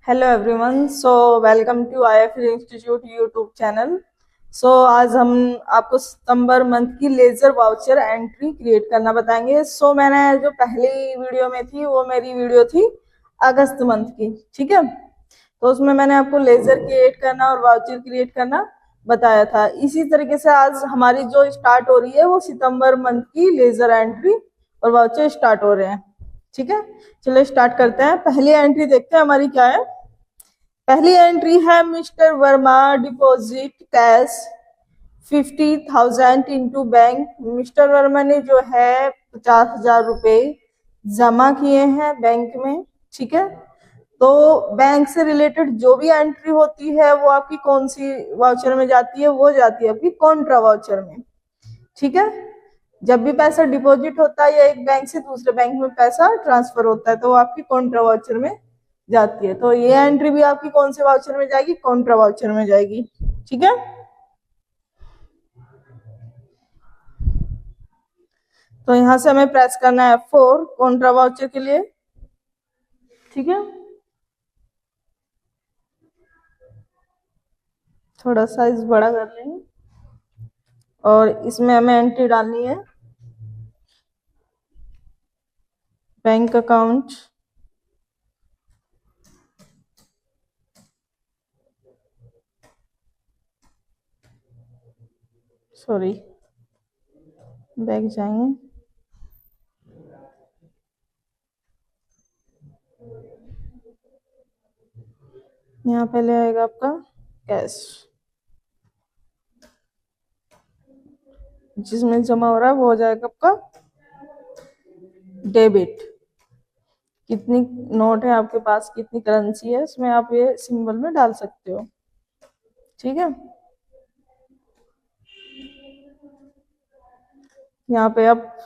Hello everyone. Welcome to IIFL institute YouTube channel. आज हम आपको सितंबर मंथ की लेजर वाउचर एंट्री क्रिएट करना बताएंगे। मैंने जो पहली वीडियो में थी वो मेरी वीडियो थी अगस्त मंथ की, ठीक है। तो उसमें मैंने आपको लेजर क्रिएट करना और वाउचर क्रिएट करना बताया था। इसी तरीके से आज हमारी जो स्टार्ट हो रही है वो सितंबर मंथ की लेजर एंट्री और वाउचर स्टार्ट हो रहे हैं, ठीक है। चलो स्टार्ट करते हैं। पहली एंट्री देखते हैं हमारी क्या है। पहली एंट्री है mister Verma deposit cash 50,000 into bank. Mister Verma ने जो है 50,000 रुपए जमा किए हैं बैंक में, ठीक है। तो बैंक से रिलेटेड जो भी एंट्री होती है वो आपकी कौन सी वाउचर में जाती है, वो जाती है आपकी कॉन्ट्रा वाउचर में, ठीक है। जब भी पैसा डिपॉजिट होता है या एक बैंक से दूसरे बैंक में पैसा ट्रांसफर होता है तो वो आपकी कॉन्ट्रा वाउचर में जाती है। तो ये एंट्री भी आपकी कौन से वाउचर में जाएगी, कॉन्ट्रा वाउचर में जाएगी, ठीक है। तो यहां से हमें प्रेस करना है F4 कॉन्ट्रा वाउचर के लिए, ठीक है। थोड़ा साइज बड़ा कर लेंगे और इसमें हमें एंट्री डालनी है बैंक अकाउंट, सॉरी बैक जाएंगे। यहाँ पहले आएगा आपका कैश, जिसमें जमा हो रहा है वो हो जाएगा आपका डेबिट। कितनी नोट है आपके पास, कितनी करेंसी है, उसमें आप ये सिंबल में डाल सकते हो, ठीक है। यहाँ पे आप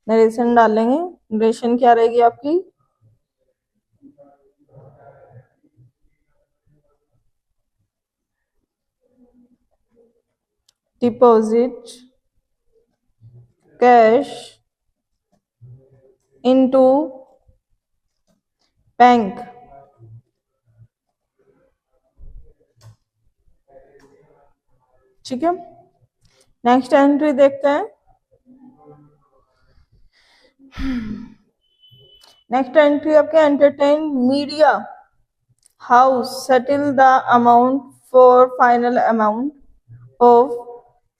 नरेशन डालेंगे। नरेशन क्या रहेगी आपकी, डिपॉजिट कैश इनटू बैंक, ठीक है। नेक्स्ट एंट्री देखते हैं। नेक्स्ट एंट्री आपके entertain media house settle the amount for final amount of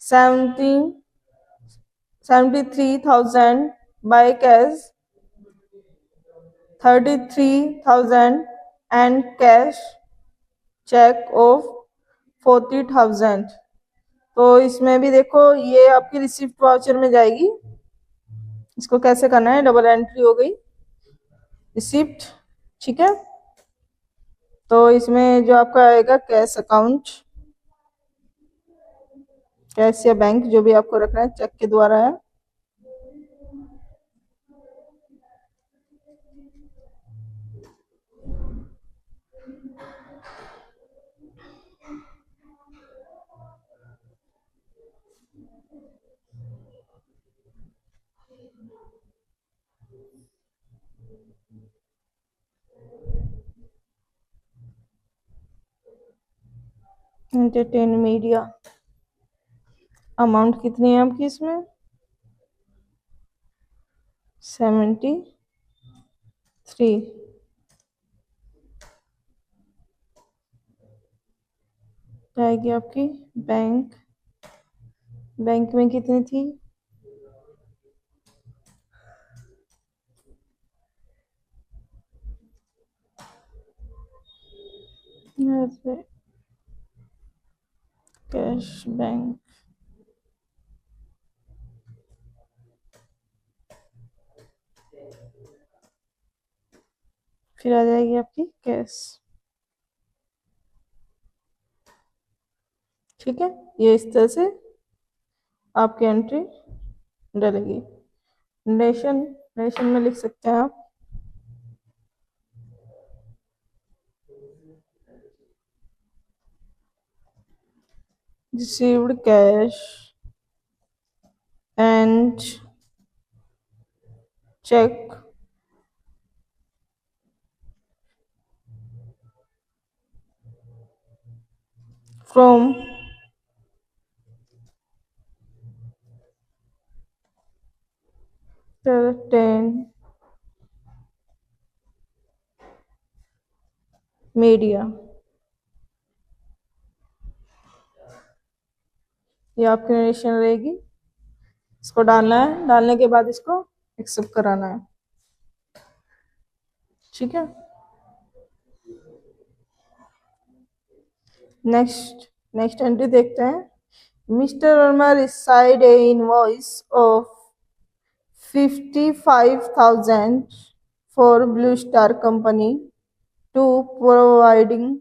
73,000 by cash 33,000 and cash check of 40,000। तो इसमें भी देखो ये आपकी रिसिप्ट वाउचर में जाएगी। इसको कैसे करना है, डबल एंट्री हो गई रिसिप्ट, ठीक है। तो इसमें जो आपका आएगा कैश अकाउंट, कैश या बैंक जो भी आपको रखना है, चेक के द्वारा है। एंटरटेन मीडिया अमाउंट कितनी है आपकी इसमें 73 आएगी आपकी बैंक। बैंक में कितनी थी, कैश बैंक, फिर आ जाएगी आपकी कैश, ठीक है। ये इस तरह से आपकी एंट्री डलेगी। नेशन नेशन में लिख सकते हैं आप received cash and cheque from certain media। ये आपकी नरेशन रहेगी। इसको डालना है, डालने के बाद इसको एक्सेप्ट कराना है। ठीक है। नेक्स्ट एंट्री देखते हैं। Mr Verma raised a invoice of 55,000 for blue star company to providing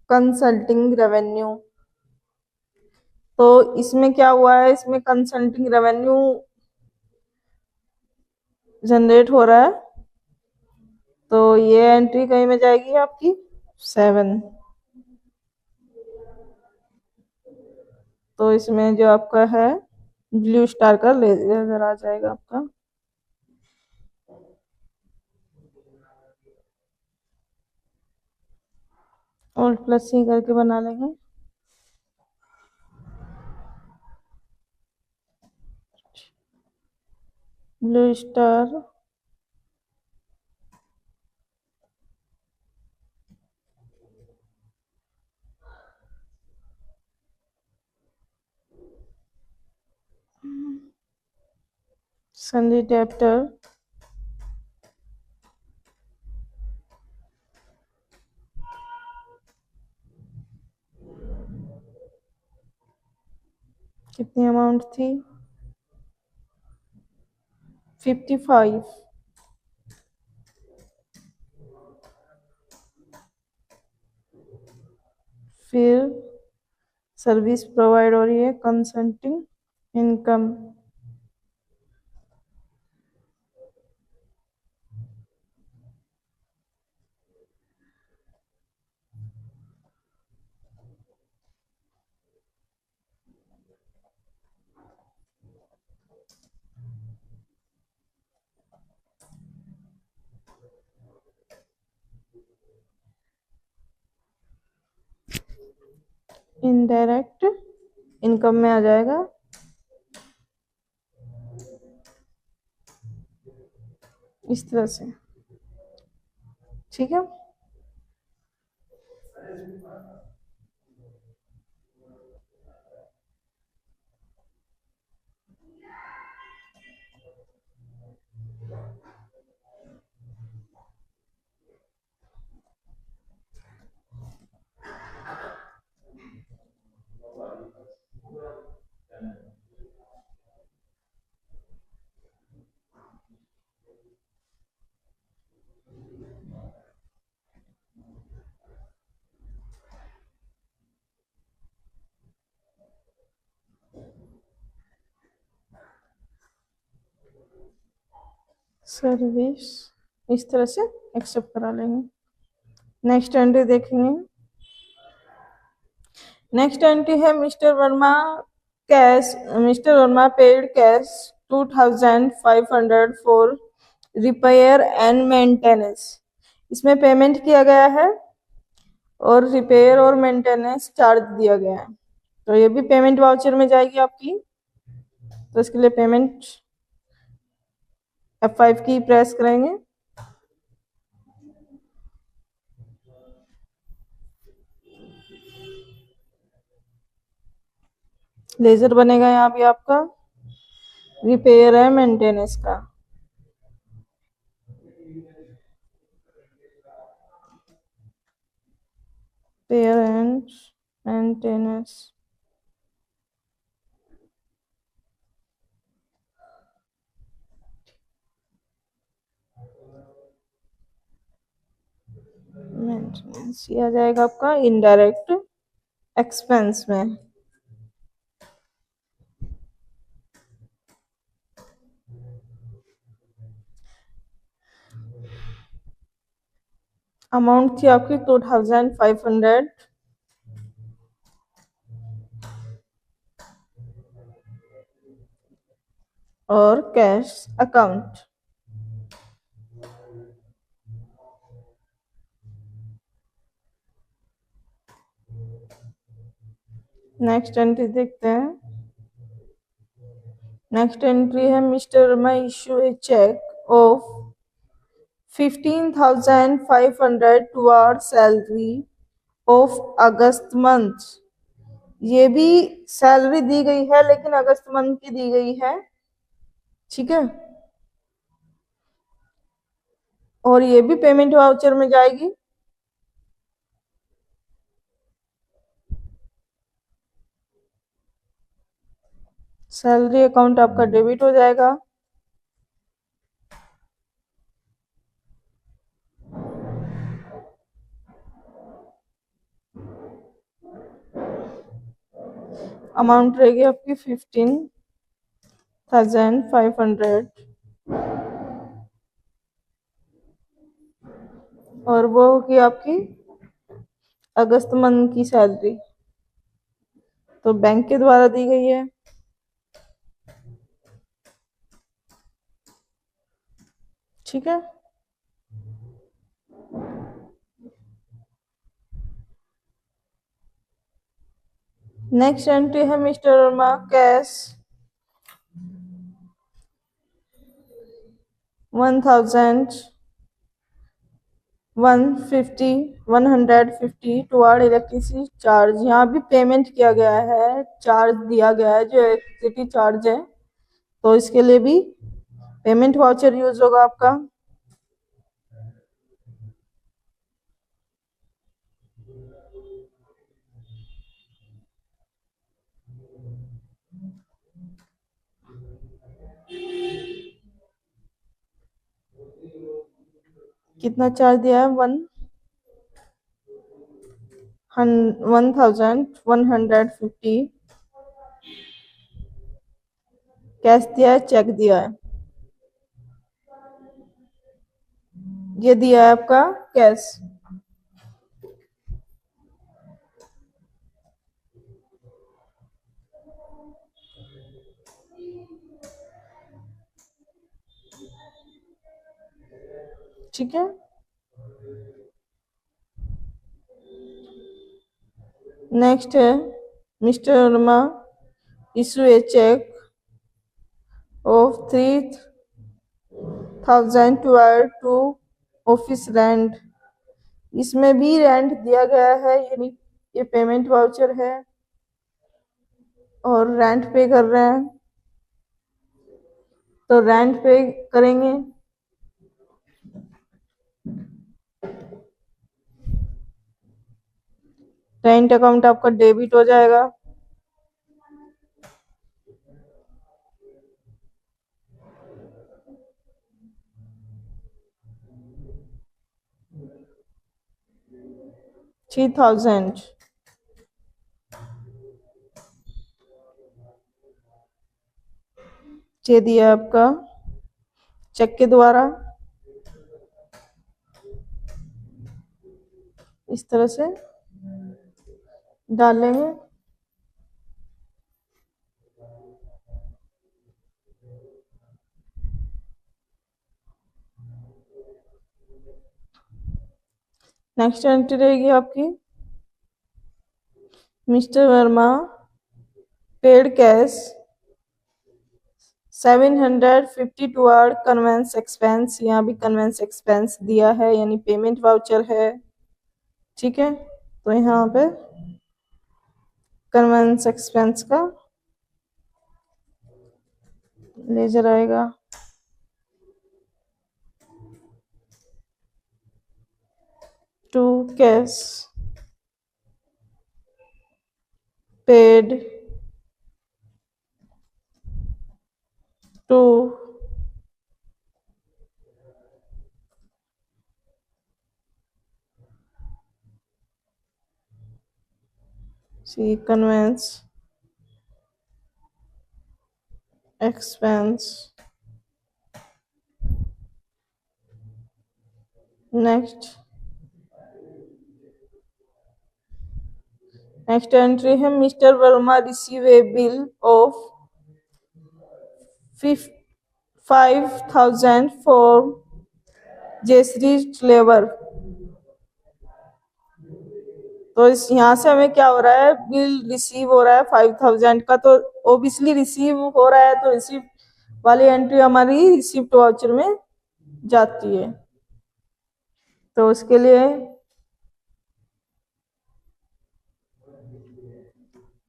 consulting revenue. तो इसमें क्या हुआ है, इसमें कंसल्टिंग रेवेन्यू जनरेट हो रहा है। तो ये एंट्री कहीं में जाएगी आपकी 7। तो इसमें जो आपका है ब्लू स्टार का लेजर आ जाएगा आपका। Alt+C करके बना लेंगे। ब्लू स्टार संजय डेप्टर कितनी अमाउंट थी 55। फिर सर्विस प्रोवाइड हो रही है कंसल्टिंग इनकम। इनडायरेक्ट इनकम में आ जाएगा। इस तरह से। ठीक है। सर्विस इस तरह से एक्सेप्ट करा लेंगे। नेक्स्ट एंट्री देखेंगे। नेक्स्ट एंट्री है mister Verma paid cash 2,500 for repair and maintenance. इसमें पेमेंट किया गया है और रिपेयर और मेंटेनेंस चार्ज दिया गया है। तो ये भी पेमेंट वाउचर में जाएगी आपकी। तो इसके लिए पेमेंट F5 की प्रेस करेंगे। लेजर बनेगा यहाँ भी आपका रिपेयर है मेंटेनेंस का। रिपेयर एंड मेंटेनेंस मेंटेनेंस ये आ जाएगा आपका इनडायरेक्ट एक्सपेंस में। अमाउंट थी आपकी 2,500 और कैश अकाउंट। नेक्स्ट एंट्री देखते हैं। नेक्स्ट एंट्री है mister Verma issue a cheque of 15,500 toward salary of August month. ये भी सैलरी दी गई है लेकिन अगस्त मंथ की दी गई है, ठीक है। और ये भी पेमेंट वाउचर में जाएगी। सैलरी अकाउंट आपका डेबिट हो जाएगा। अमाउंट रहेगी आपकी 15,500 और वो होगी आपकी अगस्त मंथ की सैलरी, तो बैंक के द्वारा दी गई है। ठीक है। नेक्स्ट एंट्री है mister Verma cash 1,150 toward electricity charge. यहाँ भी पेमेंट किया गया है, चार्ज दिया गया है जो इलेक्ट्रिसिटी चार्ज है, तो इसके लिए भी पेमेंट वाउचर यूज होगा आपका। कितना चार्ज दिया है? 1,150 कैश दिया है, चेक दिया है, ये दिया है आपका कैश। ठीक है। नेक्स्ट है mister Verma issue a cheque of 3,000 to office rent. इसमें भी रेंट दिया गया है, यानी ये पेमेंट वाउचर है और रेंट पे कर रहे हैं, तो रेंट पे करेंगे। रेंट अकाउंट आपका डेबिट हो जाएगा। $3,000 ये दिया आपका चेक के द्वारा, इस तरह से डालेंगे। नेक्स्ट एंट्री रहेगी आपकी Mr Verma paid cash 750 toward conveyance expense. यहाँ भी कन्वेंस एक्सपेंस दिया है, यानी पेमेंट वाउचर है। ठीक है, तो यहाँ पे कन्वेंस एक्सपेंस का लेजर आएगा। To cash paid to C conveyance expense. Next entry है mister Verma receive a bill of 5,000 for Jayashree labour. तो तो इस यहाँ से हमें क्या हो रहा है, बिल रिसीव हो रहा है 5000 का, तो ओबियसली रिसीव हो रहा है तो रिसीव वाली एंट्री हमारी रिसिप्ट वाउचर में जाती है। तो उसके लिए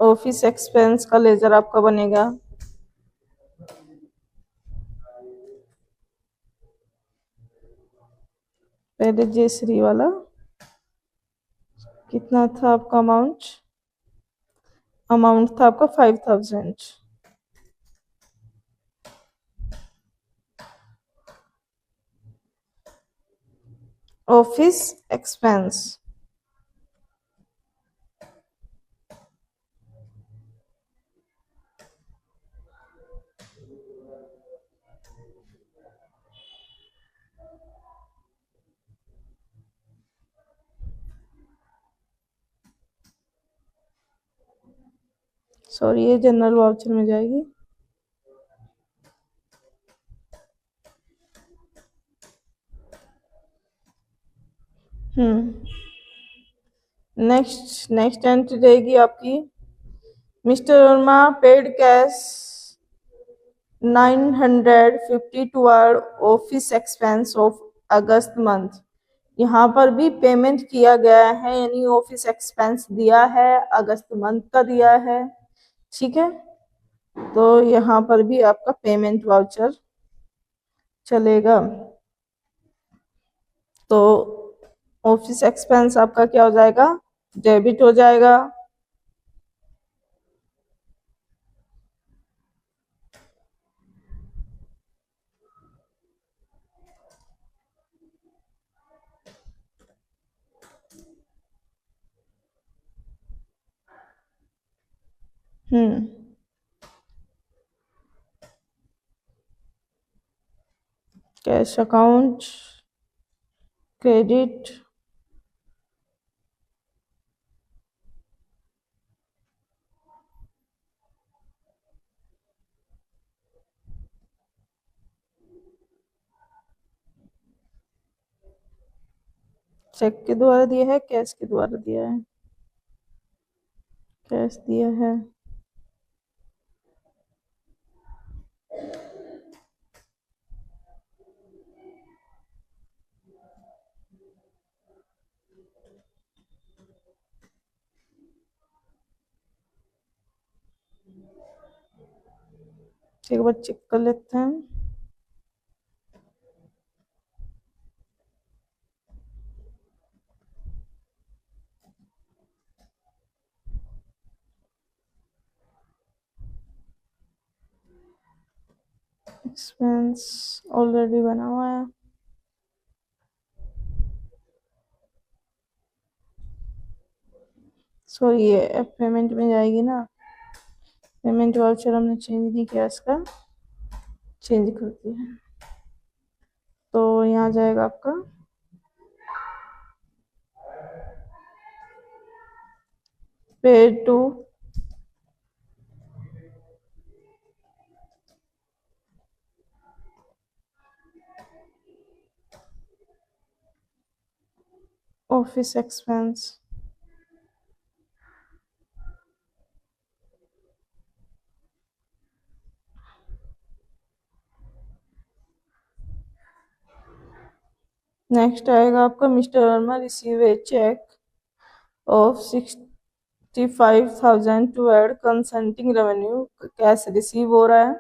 ऑफिस एक्सपेंस का लेजर आपका बनेगा पहले जयश्री वाला। कितना था आपका अमाउंट? अमाउंट था आपका 5000। ऑफिस एक्सपेंस सॉरी ये जनरल वाउचर में जाएगी। नेक्स्ट एंट्री रहेगी आपकी, Mr Verma paid cash 950 toward office expense of August month. यहाँ पर भी पेमेंट किया गया है, यानी ऑफिस एक्सपेंस दिया है, अगस्त मंथ का दिया है, ठीक है। तो यहाँ पर भी आपका पेमेंट वाउचर चलेगा। तो ऑफिस एक्सपेंस आपका क्या हो जाएगा, डेबिट हो जाएगा। कैश अकाउंट क्रेडिट, चेक के द्वारा दिया है, कैश के द्वारा दिया है, कैश दिया है। एक बार चेक कर लेते हैं। एक्सपेंस ऑलरेडी बना हुआ है। सॉरी ये पेमेंट में जाएगी ना, पेमेंट वाउचर हमने चेंज नहीं किया, इसका चेंज कर दिया है। तो यहाँ जाएगा आपका paid to office expense. Next आएगा आपका Mr Verma receive a cheque of 65,000 to add consulting revenue, cash receive हो रहा है।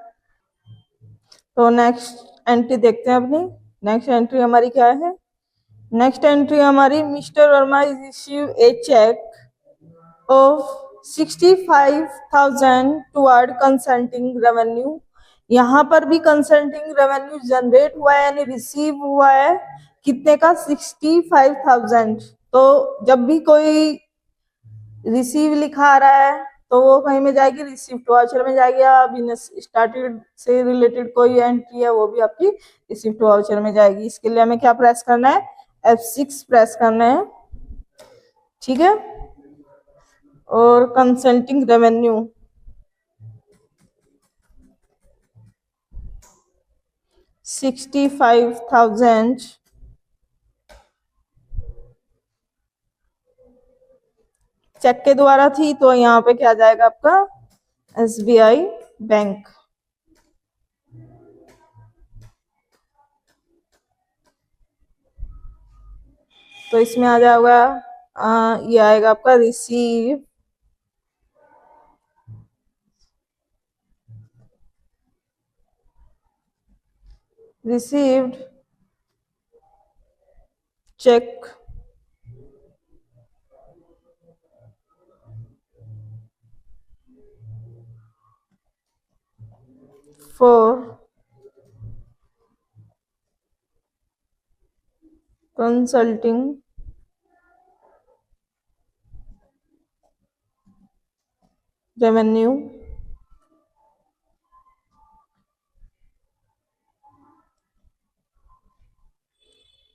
तो नेक्स्ट एंट्री देखते हैं अपनी। नेक्स्ट एंट्री हमारी क्या है, नेक्स्ट एंट्री हमारी Mr Verma receive a cheque of 65,000 toward consulting revenue. यहाँ पर भी कंसल्टिंग रेवेन्यू जनरेट हुआ है, यानी रिसीव हुआ है, कितने का, 65,000। तो जब भी कोई रिसीव लिखा आ रहा है तो वो कहीं में जाएगी, रिसिप्ट वाउचर में जाएगी, या बिजनेस स्टार्टेड से रिलेटेड कोई एंट्री है वो भी आपकी रिसिप्ट वाउचर में जाएगी। इसके लिए हमें क्या प्रेस करना है, F6 प्रेस करना है, ठीक है। और कंसल्टिंग रेवेन्यू 65,000 चेक के द्वारा थी, तो यहाँ पे क्या जाएगा आपका SBI बैंक। तो इसमें आ जाएगा ये आएगा आपका received cheque for consulting revenue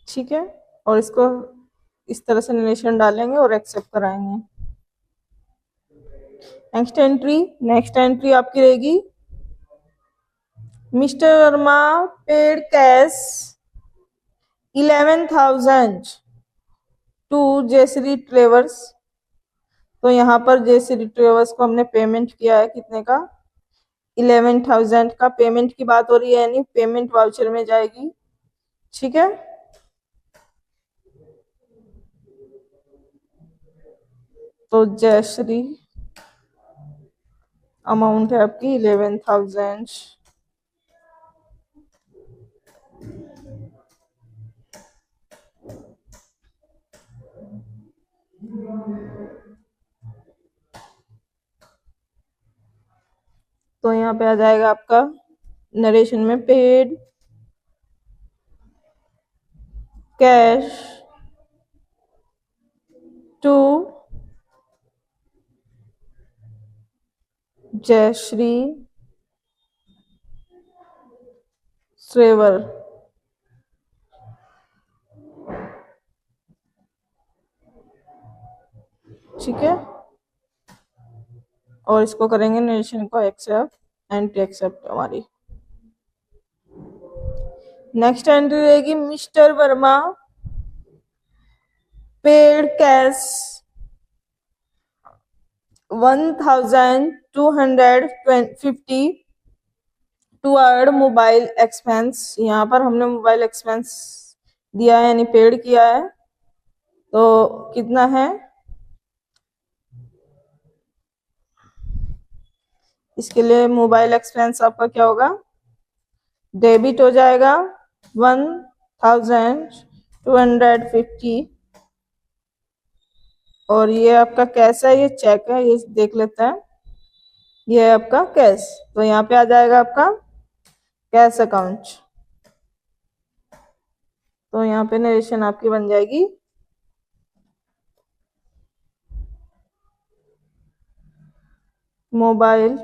ठीक है। और इसको इस तरह से नरेशन डालेंगे और एक्सेप्ट कराएंगे। नेक्स्ट एंट्री आपकी रहेगी Mr Verma paid cash 11,000 to Jayshree travels. तो यहाँ पर जयश्री ट्रेवर्स को हमने पेमेंट किया है कितने का 11,000 का पेमेंट की बात हो रही है, यानी पेमेंट वाउचर में जाएगी। ठीक है, तो जयश्री अमाउंट है आपकी 11,000। तो यहाँ पे आ जाएगा आपका नरेशन में paid cash to Jayshree travel. ठीक है, और इसको करेंगे नरेशन को एक्सेप्ट, एंट्री एक्सेप्ट हमारी। नेक्स्ट एंट्री रहेगी Mr Verma paid cash 1,250 toward mobile expense. यहाँ पर हमने मोबाइल एक्सपेंस दिया है यानी पेड किया है, तो कितना है इसके लिए मोबाइल एक्सपेंस आपका क्या होगा डेबिट हो जाएगा 1,250। और ये आपका कैश है, ये चेक है, ये देख लेते हैं। ये है आपका कैश, तो यहाँ पे आ जाएगा आपका कैश अकाउंट। तो यहाँ पे नरेशन आपकी बन जाएगी mobile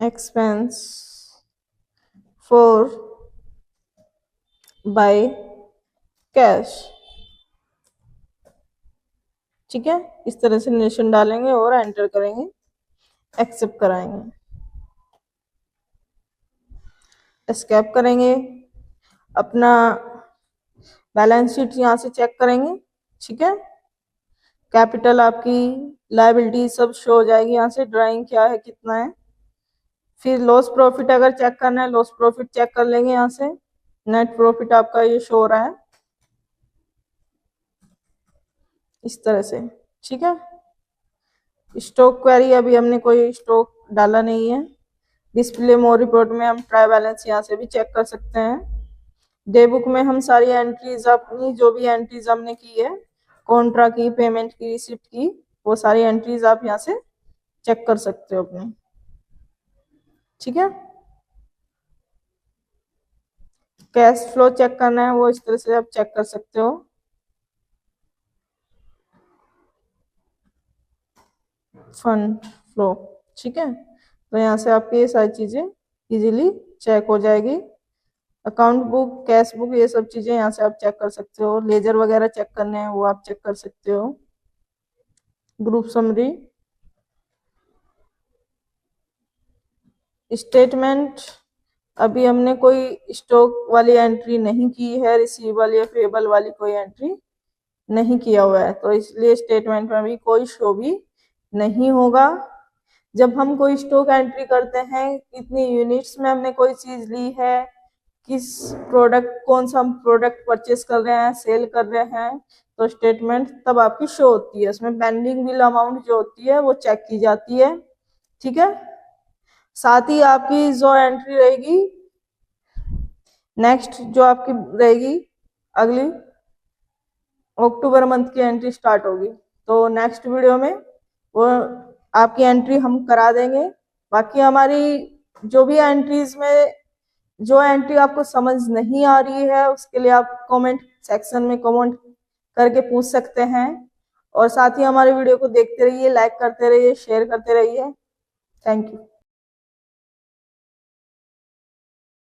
expense for by cash. ठीक है, इस तरह से नरेशन डालेंगे और एंटर करेंगे, एक्सेप्ट कराएंगे, एस्केप करेंगे, अपना बैलेंस शीट यहाँ से चेक करेंगे। ठीक है, कैपिटल आपकी लायबिलिटी सब शो हो जाएगी यहाँ से, ड्राइंग क्या है कितना है। फिर लॉस प्रॉफिट अगर चेक करना है लॉस प्रॉफिट चेक कर लेंगे यहाँ से। नेट प्रॉफिट आपका ये शो हो रहा है इस तरह से। ठीक है, स्टॉक क्वेरी अभी हमने कोई स्टॉक डाला नहीं है। डिस्प्ले मोर रिपोर्ट में हम ट्राई बैलेंस यहाँ से भी चेक कर सकते हैं। डे बुक में हम सारी एंट्रीज अपनी जो भी एंट्रीज हमने की है, कॉन्ट्रा की, पेमेंट की, रिसिप्ट की, वो सारी एंट्रीज आप यहाँ से चेक कर सकते हो अपनी। ठीक है, कैश फ्लो चेक करना है वो इस तरह से आप चेक कर सकते हो। फंड फ्लो, ठीक है, तो यहाँ से आपकी ये सारी चीजें इजीली चेक हो जाएगी। अकाउंट बुक, कैश बुक, ये सब चीजें यहाँ से आप चेक कर सकते हो। लेजर वगैरह चेक करने हैं वो आप चेक कर सकते हो। ग्रुप समरी, स्टेटमेंट अभी हमने कोई स्टॉक वाली एंट्री नहीं की है, रिसीवेबल या पेबल वाली कोई एंट्री नहीं किया हुआ है, तो इसलिए स्टेटमेंट में भी कोई शो भी नहीं होगा। जब हम कोई स्टॉक एंट्री करते हैं, कितनी यूनिट्स में हमने कोई चीज ली है, किस प्रोडक्ट, कौन सा हम प्रोडक्ट परचेस कर रहे हैं, सेल कर रहे हैं, तो स्टेटमेंट तब आपकी शो होती है। उसमें पेंडिंग बिल अमाउंट जो होती है वो चेक की जाती है, ठीक है। साथ ही आपकी जो एंट्री रहेगी नेक्स्ट, जो आपकी रहेगी अगली अक्टूबर मंथ की एंट्री स्टार्ट होगी, तो नेक्स्ट वीडियो में वो आपकी एंट्री हम करा देंगे। बाकी हमारी जो भी एंट्रीज में जो एंट्री आपको समझ नहीं आ रही है, उसके लिए आप कमेंट सेक्शन में कमेंट करके पूछ सकते हैं। और साथ ही हमारे वीडियो को देखते रहिए, लाइक करते रहिए, शेयर करते रहिए। Thank you.